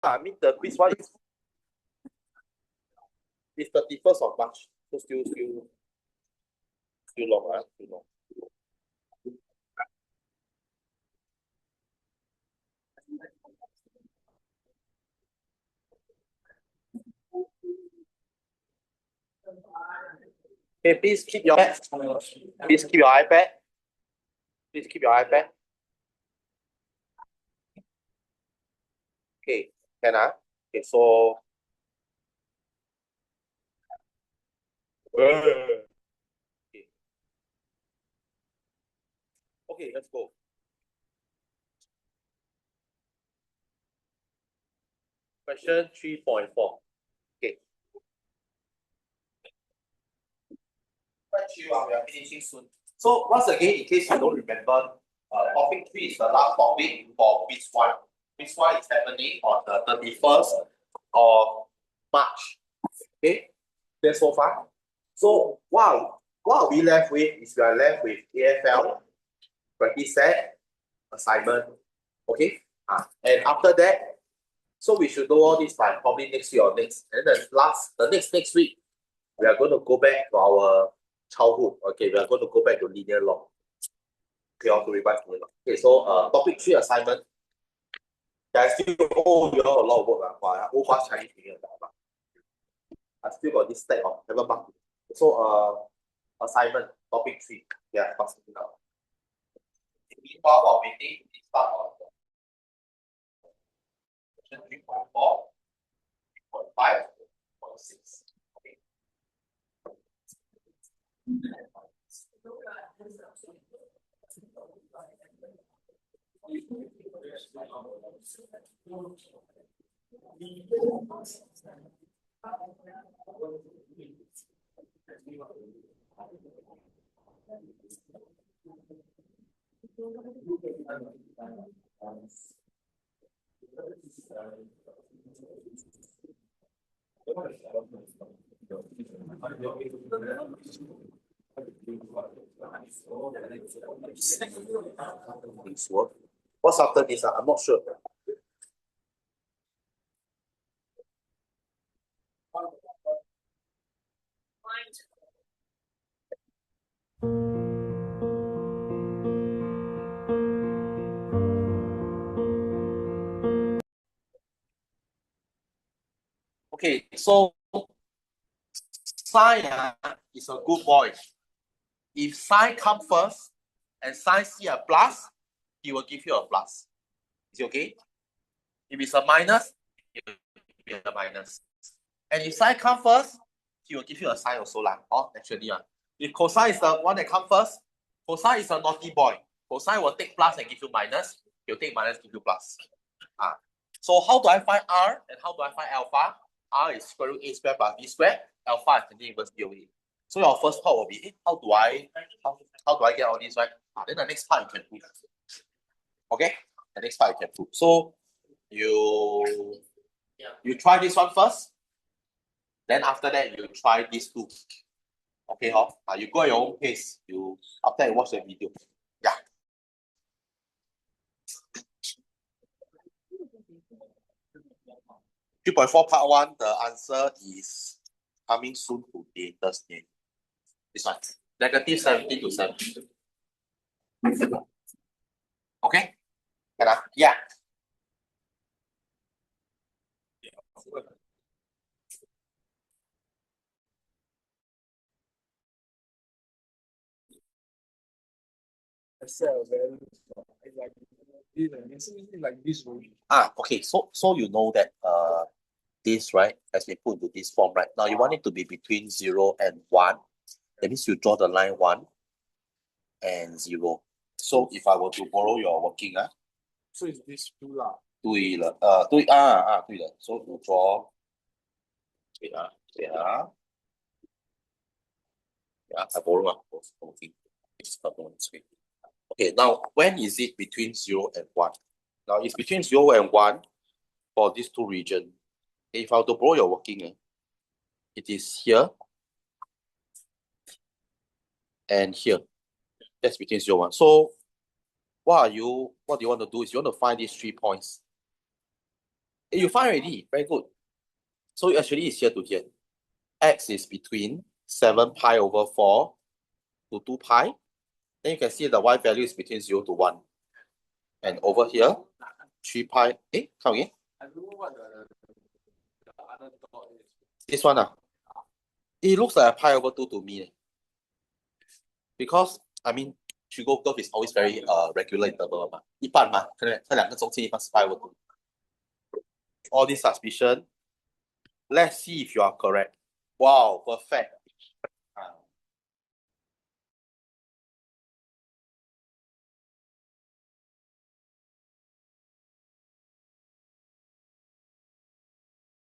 I mean the quiz one is 31st of March. So still long, still long. Okay, please keep your please keep your iPad. Please keep your iPad. Okay, can I? Okay, so okay. Okay, let's go. Question 3.4. Okay. We are finishing soon. So once again, in case you don't remember, topic 3 is the last topic for quiz 1. Quiz 1 is happening on the 31st of March. Okay, that's so far. So what are we left with is we are left with AFL, practice set, assignment. Okay. And after that, so we should do all this by probably next week or next. And the next week, we are going to go back to our childhood. Okay, we are going to go back to linear log. Okay, also revise linear log. Okay, so topic 3 assignment. I still owe you all a lot of work. I owe past Chinese New Year. I still got this stack of haven't marked. So assignment topic 3. Yeah, passing it out. Meanwhile, while waiting, we start on question 3.4, 3.5, 3.6. Okay. What's after this? I'm not sure. Okay, so sine is a good boy. If sine come first and sine see a plus, he will give you a plus. Is it okay? If it's a minus, it will be a minus. And if sine come first, he will give you a sine also lah. Oh, actually, if cosine is the one that come first, cosine is a naughty boy. Cosine will take plus and give you minus. He'll take minus, give you plus. So how do I find R and how do I find alpha? R is square root A square plus B square. Alpha is 20 inverse B over A. So your first part will be, how do I get all these, right? Then the next part you can prove. Okay? The next part you can prove. So you try this one first. Then after that, you try these two. Okay, you go at your own pace. After you watch the video. Yeah. 3.4 part 1, the answer is coming soon today, Thursday. This one. Negative 70 to 70. Okay? Yeah. Okay. So you know that this, right, has been put into this form, right? Now you want it to be between 0 and 1. That means you draw the line 1 and 0. So if I were to borrow your working, so it's this two lah. 对了，对了。So you draw. Wait, I borrow working. It's not going this way. Okay, now when is it between 0 and 1? Now it's between 0 and 1 for these two regions. If I were to borrow your working, it is here and here. That's between 0 and 1. So what do you want to do is you want to find these 3 points. You find already. Very good. So actually it's here to here. X is between 7 pi over 4 to 2 pi. Then you can see the y value is between 0 to 1. And over here, 3 pi. Come again? I don't know what the other dot is. This one. It looks like a pi over 2 to me. Because, I mean, Trigo curve is always very regular interval. 一半嘛，可能这两个中间一半是 pi over 2. All this suspicion. Let's see if you are correct. Wow, perfect.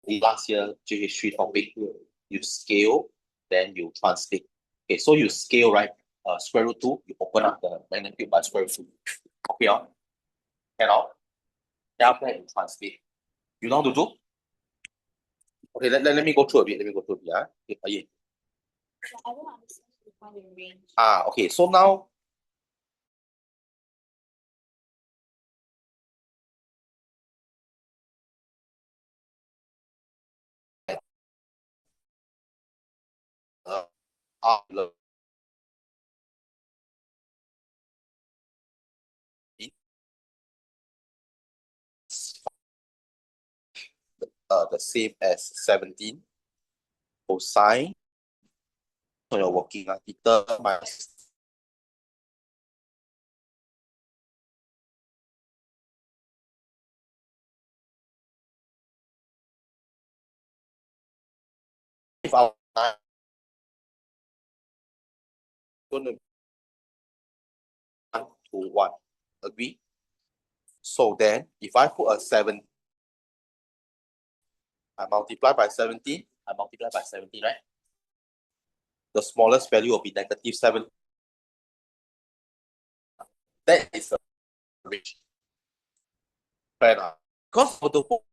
Last year, history topic, you scale, then you translate. Okay, so you scale, right? Square root 2, you open up the magnitude by square root 2. Okay, cannot. Then after that, you translate. You know how to do? Okay, let me go through a bit. Okay, I don't understand the point in range. okay, so now the same as 17 cosine. So you're working on theta minus if I'm going to 1 to 1. Agree? So then, if I put a 7, I multiply by 17, right? The smallest value will be negative 7. That is the range. Fair enough. Because for the whole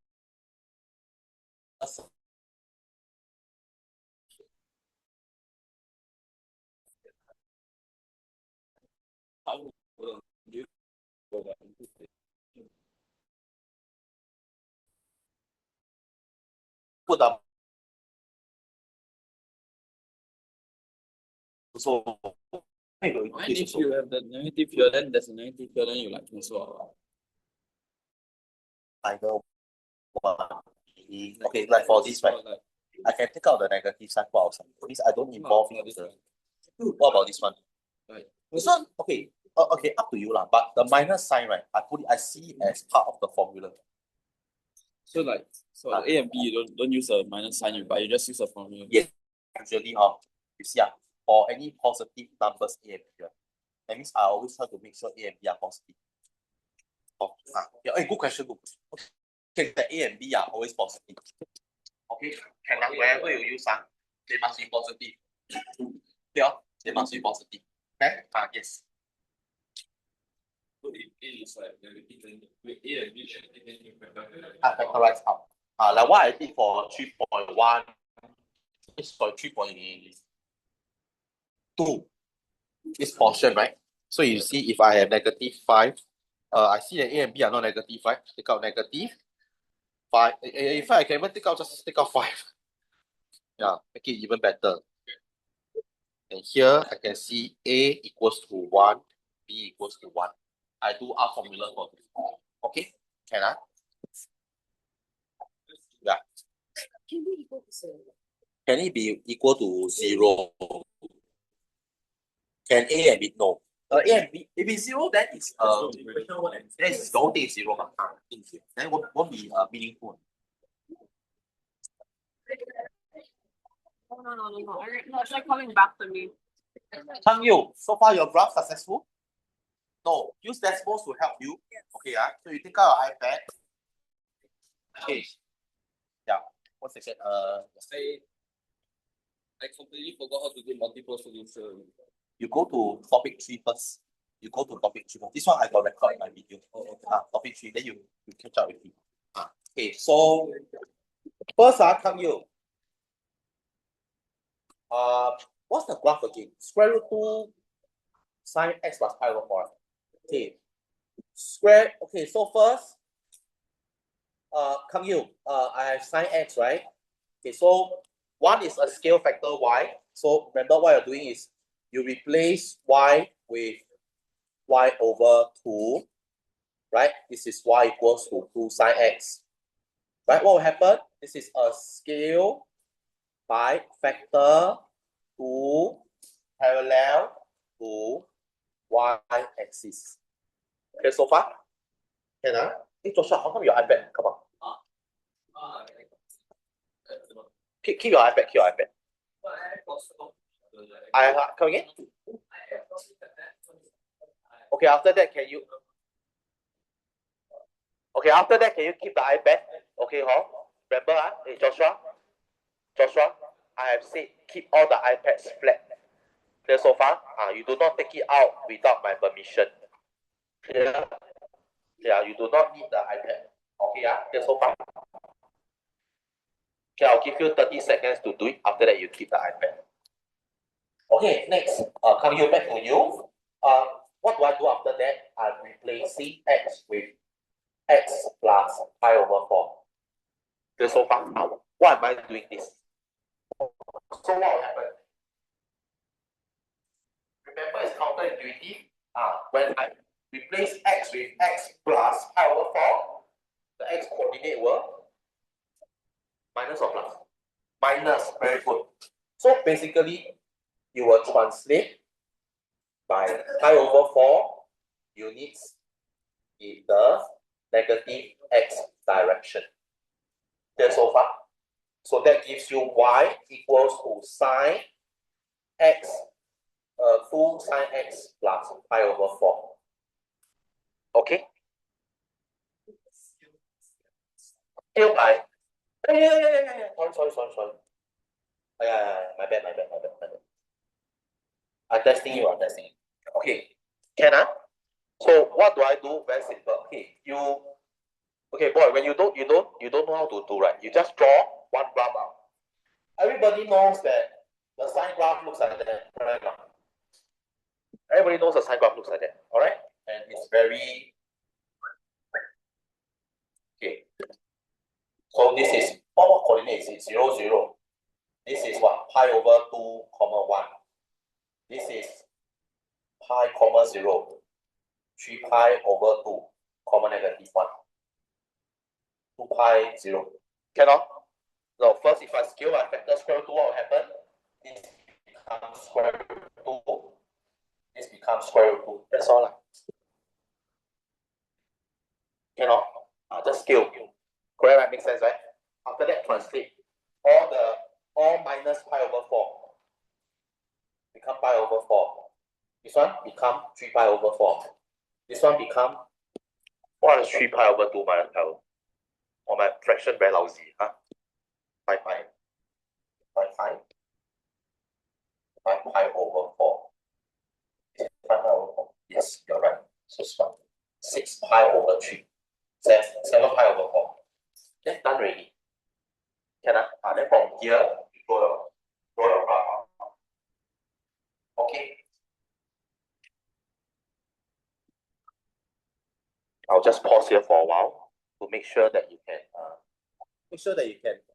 put up so And if you have the negative here, then there's a negative here, then you like cancel out. I know. Okay, like for this, right? I can take out the negative sign for outside. Means I don't involve in this. What about this one? Right. This one, okay. Okay, up to you lah. But the minus sign, right? I see it as part of the formula. So like, A and B, you don't use a minus sign, but you just use a formula. Yes, usually you see for any positive numbers A and B, right? That means I always try to make sure A and B are positive. Good question. Okay, the A and B are always positive. Okay, and wherever you use they must be positive. Yeah, they must be positive. Okay? Yes. So if A is like negative, then A and B should be Factorize out. Like what I did for 3.1 is for 3.2. This portion, right? So you see if I have negative 5, I see that A and B are not negative, right? Take out negative 5. In fact, I can even take out 5. Yeah, make it even better. And here I can see A equals to 1, B equals to 1. I do our formula for this. Okay? Can I? Yeah. Can be equal to 0. Can it be equal to 0? Can A and B? No. A and B, if it's 0, then it's the whole thing is 0. Then won't be meaningful. No. It's like coming back to me. Tang Yu, so far your graph successful? No. Use decimals to help you. Okay, so you take out your iPad. Okay. Yeah. 1 second. I completely forgot how to do multiple solution. You go to topic 3 first. This one I got record in my video. Topic 3, then you catch up with me. Okay, so first, Tang Yu. What's the graph again? Square root 2 sine x plus pi over 4. Okay. Okay, so first, come here. I have sine x, right? Okay, so 1 is a scale factor y. So remember what you're doing is you replace y with y over 2, right? This is y equals to 2 sine x. Right, what will happen? This is a scale by factor 2 parallel to y-axis. Okay, so far? Can I? Hey, Joshua, how come your iPad? Come on. Keep your iPad, keep your iPad. Come again? Okay, after that, can you... Okay, after that, can you keep the iPad? Okay, remember, hey, Joshua, I have said keep all the iPads flat. Clear so far? You do not take it out without my permission. Clear? Yeah, you do not need the iPad. Okay, clear so far? Okay, I'll give you 30 seconds to do it. After that, you keep the iPad. Okay, next, come here back to you. What do I do after that? I'm replacing x with x plus pi over 4. Clear so far? Why am I doing this? So what will happen? Remember, it's counterintuitive. When I replace x with x plus pi over 4, the x coordinate will minus or plus? Minus, very good. So basically, you will translate by pi over 4 units in the negative x direction. Clear so far? So that gives you y equals to sine x, 2 sine x plus pi over 4. Okay? Still by. Yeah. Sorry. My bad. I'm testing you. Okay. Can I? So what do I do? Very simple. Okay, boy, when you don't know how to do, right? You just draw one graph out. Everybody knows that the sine graph looks like that, correct? Everybody knows the sine graph looks like that, all right? And it's very okay. So this is what coordinates is 0, 0. This is what? Pi over 2, comma 1. This is pi, comma 0. 3 pi over 2, comma negative 1. 2 pi 0. Cannot? No, first if I scale my factor square root 2, what will happen? This becomes square root 2. This becomes square root 2. That's all. Cannot? Just scale. Correct, right? Makes sense, right? After that, translate. All minus pi over 4 become pi over 4. This one become 3 pi over 4. This one become, what is 3 pi over 2 minus pi over? Oh, my fraction very lousy, 5 pi. 5 pi over 4. 5 pi over 4. Yes, you're right. So it's 6 pi over 3. 7 pi over 4. That's done already. Can I? Then from here, you draw your graph. Okay. I'll just pause here for a while to make sure that you can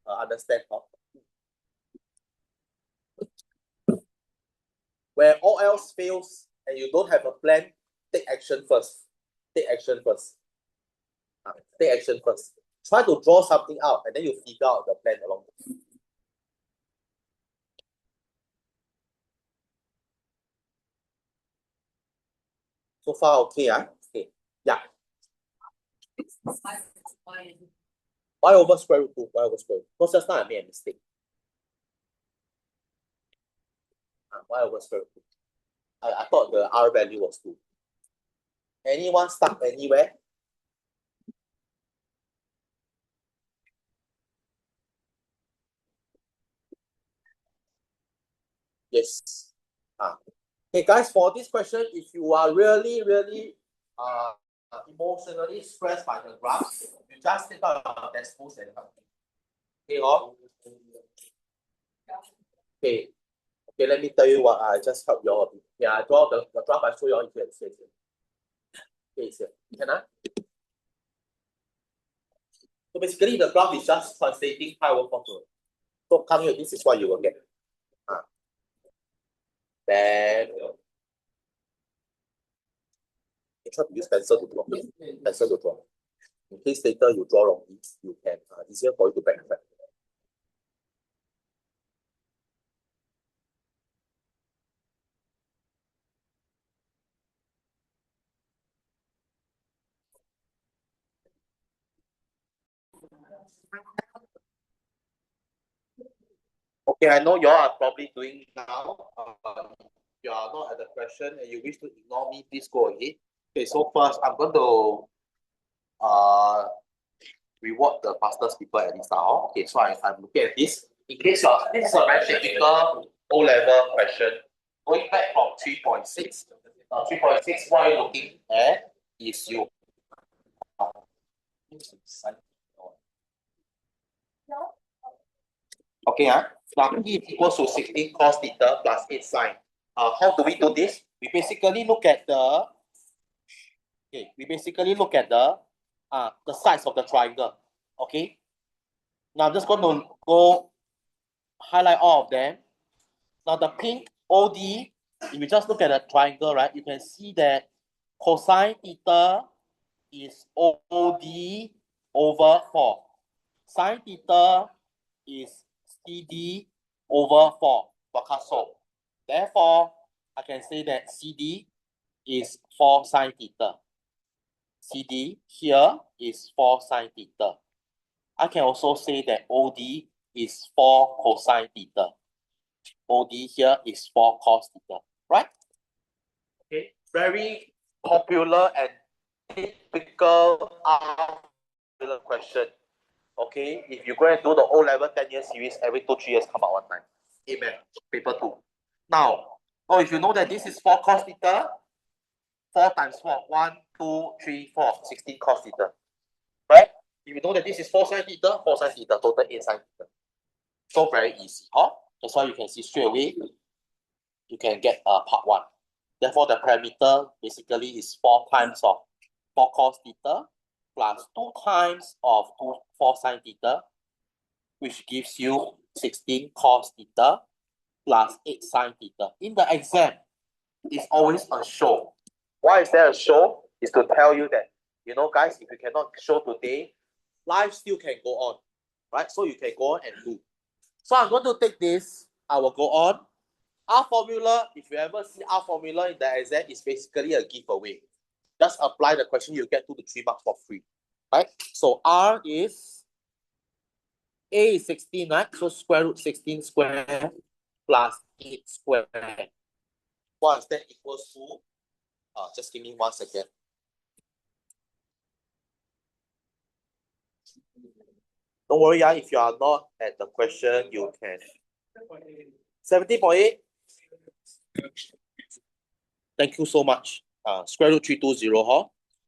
understand how. Where all else fails and you don't have a plan, take action first. Take action first. Try to draw something out and then you figure out the plan along the way. So far, okay, Okay. Yeah. Y over square root 2. Because just now I made a mistake. Y over square root 2. I thought the R value was 2. Anyone stuck anywhere? Yes. Okay, guys, for this question, if you are really emotionally stressed by the graph, you just take out your textbooks and okay, okay, let me tell you what I just helped you all. Yeah, I draw the graph I show you all here. Okay, here. Can I? So basically the graph is just translating pi over 4 to. So come here, this is what you will get. Then you try to use pencil to draw. Pencil to draw. In case later you draw wrongly, you can easier for you to backtrack. Okay, I know you all are probably doing now. You are not at the question and you wish to ignore me, please go ahead. Okay, so first I'm going to reward the fastest people at this now. Okay, so I'm looking at this. In case this is a very typical O-level question. Going back from 3.6. 3.6, what you're looking at is you. Okay, now E equals to 16 cos theta plus 8 sine. How do we do this? We basically look at the sides of the triangle. Okay. Now I'm just going to go highlight all of them. Now the pink OD, if you just look at the triangle, right, you can see that cosine theta is OD over 4. Sine theta is CD over 4. Therefore, I can say that CD is 4 sine theta. CD here is 4 sine theta. I can also say that OD is 4 cosine theta. OD here is 4 cos theta, right? Okay, very popular and typical question. Okay, if you go and do the O-level 10-year series, every 2-3 years come out one time. Amen. Paper 2. Now, if you know that this is 4 cos theta, 4 times 4, 1, 2, 3, 4, 16 cos theta. Right? If you know that this is 4 sin theta, 4 sin theta, total 8 sin theta. So very easy. Huh? That's why you can see straight away, you can get part 1. Therefore, the parameter basically is 4 times of 4 cos theta plus 2 times of 4 sin theta, which gives you 16 cos theta plus 8 sin theta. In the exam, it's always a show. Why is there a show? Is to tell you that, you know, guys, if you cannot show today, life still can go on, right? So you can go on and do. So I'm going to take this. I will go on. R formula, if you ever see R formula in the exam, is basically a giveaway. Just apply the question, you get 2 to 3 marks for free, right? So R is, A is 16, right? So square root 16 square plus 8 square. What is that equals to? Just give me 1 second. Don't worry, if you are not at the question, you can. 17.8. Thank you so much. Square root 320, huh?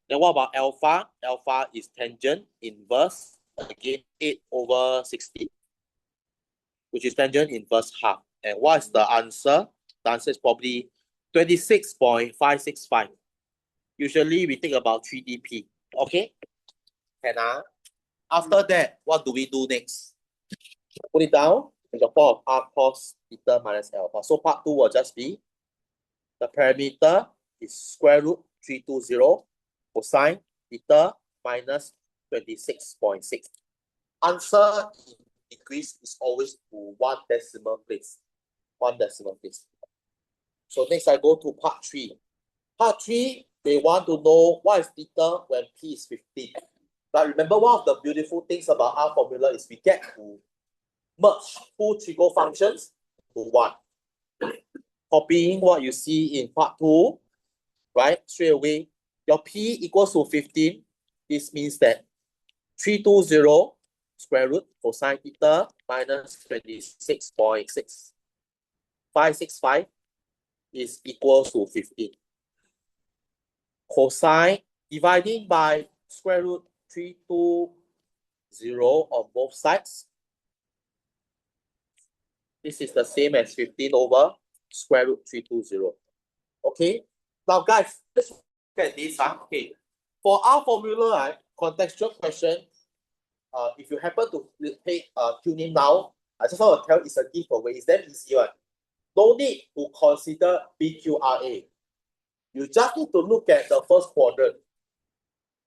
Then what about alpha? Alpha is tangent inverse, again 8 over 60, which is tangent inverse half. And what is the answer? The answer is probably 26.565. Usually we think about 3dp. Okay? And after that, what do we do next? Put it down in the form of R cos theta minus alpha. So part 2 will just be the parameter is square root 320 cosine theta minus 26.6. Answer in degrees is always to 1 decimal place. 1 decimal place. So next I go to part 3. Part 3, they want to know what is theta when P is 15. But remember, one of the beautiful things about R formula is we get to merge 2 trigo functions to 1. Copying what you see in part 2, right? Straight away, your P equals to 15. This means that 320 square root cosine theta minus 26.6. 565 is equal to 15. Cosine dividing by square root 320 on both sides. This is the same as 15 over square root 320. Okay. Now, guys, let's look at this. Okay. For our formula, contextual question, if you happen to pay tune in now, I just want to tell it's a giveaway. It's that easy one. No need to consider BQRA. You just need to look at the first quadrant.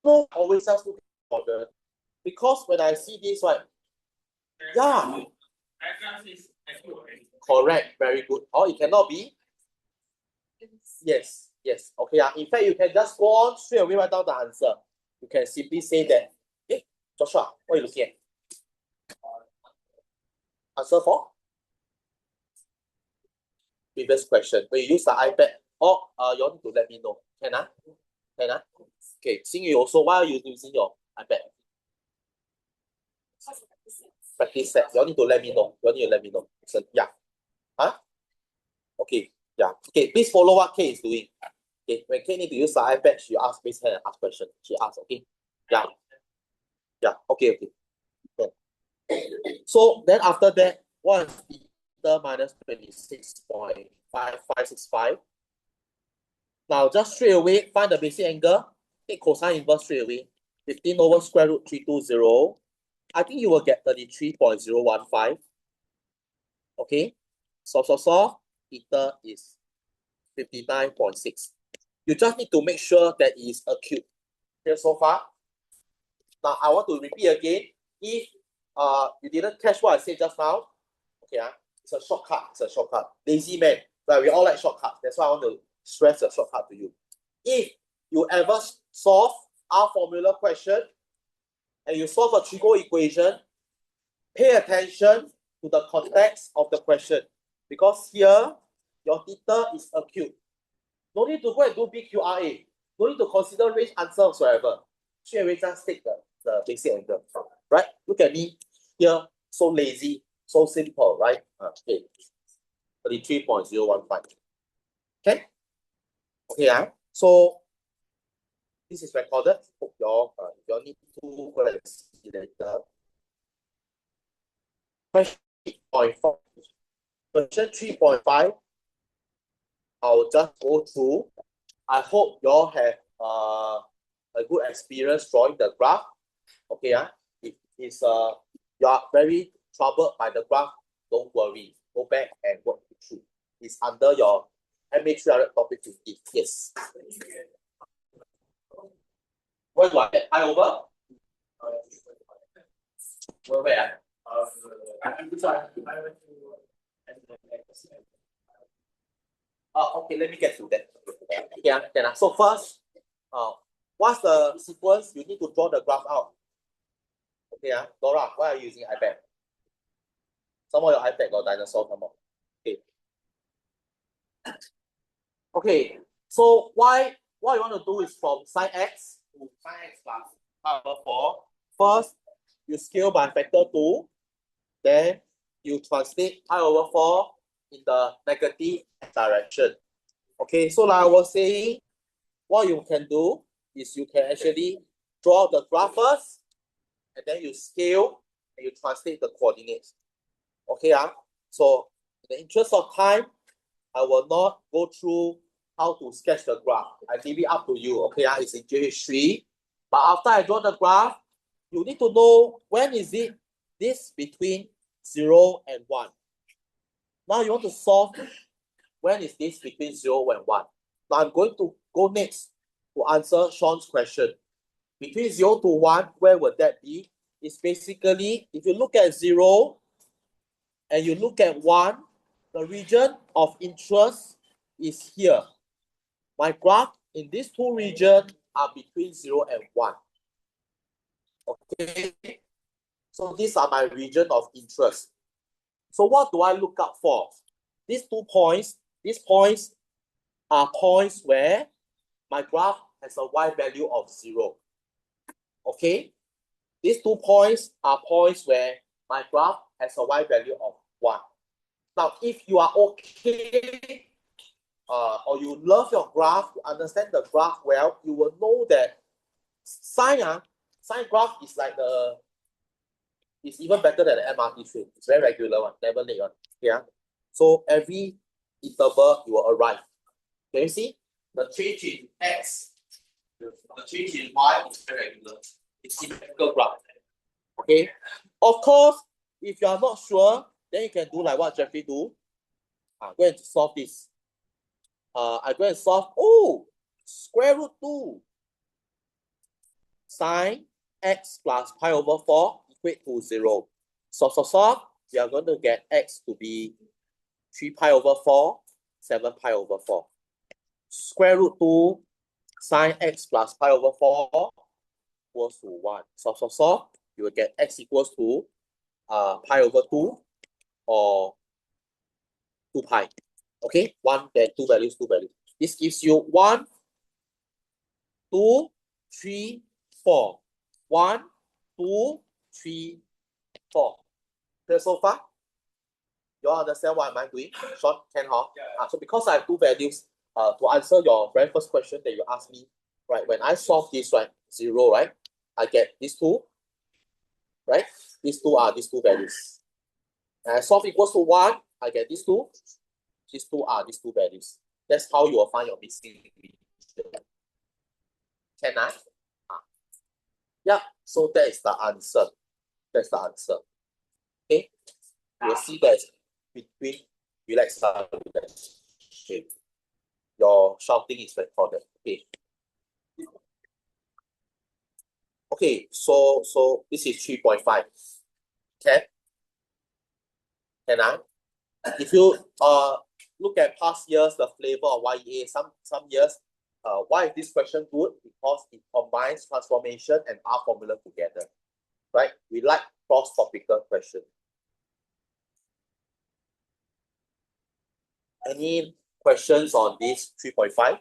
No, always just look at the quadrant. Because when I see this one, yeah, correct, very good. Or it cannot be. Yes, yes. Okay. In fact, you can just go on straight away write down the answer. You can simply say that, hey, Joshua, what are you looking at? Answer for previous question. When you use the iPad, or you need to let me know. Can I? Can I? Okay, Xingyu also, why are you using your iPad? Practice set. You need to let me know. You need to let me know. So, yeah. Huh? Okay. Yeah. Okay, please follow what Kay is doing. Okay, when Kay need to use the iPad, she ask, raise hand and ask question. She asks, okay? Yeah. Yeah. Okay, okay. So then after that, what is theta minus 26.5565? Now just straight away find the basic angle, take cosine inverse straight away. 15 over square root 320. I think you will get 33.015. Okay. Solve. Theta is 59.6. You just need to make sure that it is acute. Okay, so far. Now I want to repeat again. If you didn't catch what I said just now, okay, it's a shortcut. It's a shortcut. Lazy man. Right? We all like shortcuts. That's why I want to stress the shortcut to you. If you ever solve our formula question and you solve a trigo equation, pay attention to the context of the question. Because here, your theta is acute. No need to go and do BQRA. No need to consider range answer whatsoever. Straight away just take the basic angle. Right? Look at me here. So lazy. So simple, right? Okay. 33.015. Okay? Okay, so this is recorded. Hope y'all need to go and see later. Question 3.5. Question 3.5. I'll just go through. I hope y'all have a good experience drawing the graph. Okay, if it's you are very troubled by the graph, don't worry. Go back and work it through. It's under your MA300 topic 50. Yes. Where do I get pi over? Where? Okay, let me get to that. Yeah, so first, what's the sequence? You need to draw the graph out. Okay, Dora, why are you using iPad? Some of your iPad got dinosaur come out. Okay. Okay, so what you want to do is from sine x to sine x plus pi over 4. First, you scale by factor 2. Then you translate pi over 4 in the negative direction. Okay, so like I was saying, what you can do is you can actually draw the graph first, and then you scale and you translate the coordinates. Okay, so in the interest of time, I will not go through how to sketch the graph. I leave it up to you. Okay, it's in GH3. But after I draw the graph, you need to know when is it this between 0 and 1. Now you want to solve when is this between 0 and 1. Now I'm going to go next to answer Sean's question. Between 0 to 1, where would that be? It's basically, if you look at 0 and you look at 1, the region of interest is here. My graph in these two regions are between 0 and 1. Okay, so these are my region of interest. So what do I look out for? These points are points where my graph has a y value of 0. Okay, these 2 points are points where my graph has a y value of 1. Now, if you are okay, or you love your graph, you understand the graph well, you will know that sine graph is like it's even better than the MRT train. It's very regular one, never late one. Yeah. So every interval you will arrive. Can you see? The change in x, the change in y is very regular. It's symmetrical graph. Okay. Of course, if you are not sure, then you can do like what Jeffrey do. Go and solve this. I go and solve. Oh, square root 2 sine x plus pi over 4 equate to 0. Solve. We are going to get x to be 3 pi over 4, 7 pi over 4. Square root 2 sine x plus pi over 4 equals to 1. Solve. You will get x equals to pi over 2 or 2 pi. Okay, 1, then 2 values, 2 values. This gives you 1, 2, 3, 4. 1, 2, 3, 4. Clear so far? You all understand what am I doing? Sean, can huh? Yeah. So because I have 2 values, to answer your very first question that you asked me, right? When I solve this, right, 0, right? I get these 2, right? These 2 are these 2 values. And I solve equals to 1, I get these 2. These 2 are these 2 values. That's how you will find your missing region. Can I? Yeah, so that is the answer. That's the answer. Okay, you will see that between relax. Okay, your shouting is recorded. Okay. Okay, so this is 3.5. Can I? If you look at past years, the flavor of YEA, some years, why is this question good? Because it combines transformation and R formula together, right? We like cross-topical questions. Any questions on this 3.5?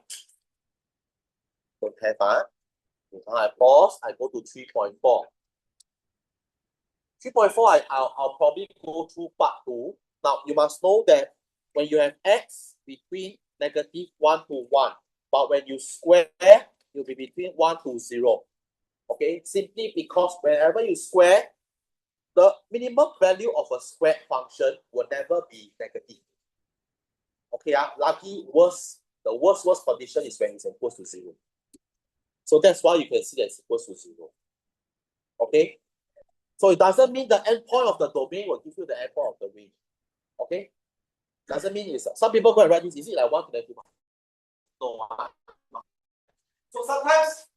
Don't have, I pause, I go to 3.4. 3.4, I'll probably go through part 2. Now, you must know that when you have x between negative 1 to 1, but when you square, you'll be between 1 to 0. Okay, simply because whenever you square, the minimum value of a squared function will never be negative. Okay, lucky the worst condition is when it's equals to 0. So that's why you can see that it's equals to 0. Okay, so it doesn't mean the endpoint of the domain will give you the endpoint of the range. Okay, doesn't mean it's some people go and write this. Is it like 1 to the 2? No. So sometimes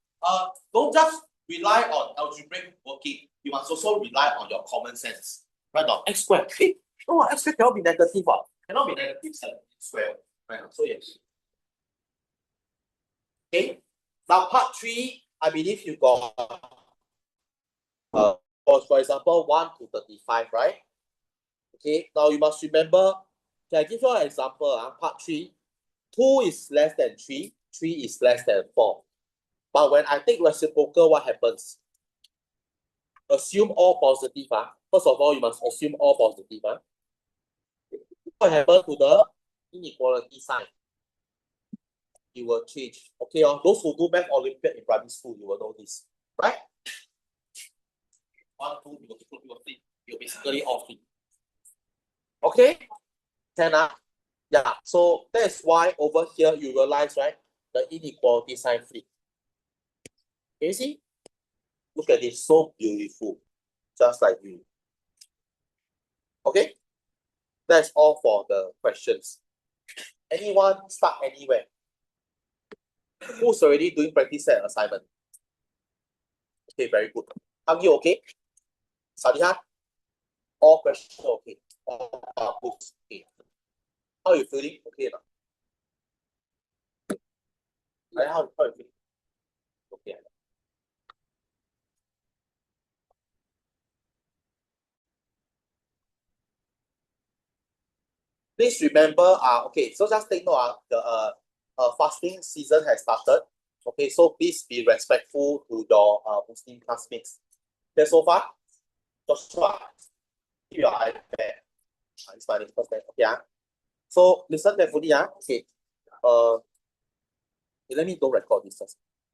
don't just rely on algebraic working. You must also rely on your common sense. Right now, x squared. Hey, no, x squared cannot be negative. Cannot be negative 17 squared. Right now, so yes. Okay. Now part 3, I believe you got for example 1 to 35, right? Okay. Now you must remember. Can I give you an example? Part 3, 2 is less than 3, 3 is less than 4. But when I take reciprocal, what happens? Assume all positive. First of all, you must assume all positive. What happens to the inequality sign? It will change. Okay, those who do math Olympiad in primary school, you will know this. Right? 1, 2, you will flip. You basically all flip. Okay? Can I? Yeah, so that's why over here you realize, right? The inequality sign flip. Can you see? Look at this, so beautiful. Just like you. Okay? That's all for the questions. Anyone stuck anywhere? Who's already doing practice set assignment? Okay, very good. Are you okay? Sadiha? All questions okay. All books okay. How are you feeling? Okay. How are you feeling? Okay. Please remember, okay, so just take note, the fasting season has started. Okay, so please be respectful to your Muslim classmates. Okay, so far? Joshua, keep your iPad. It's my first time. Okay, so listen carefully, okay. Let me don't record this first.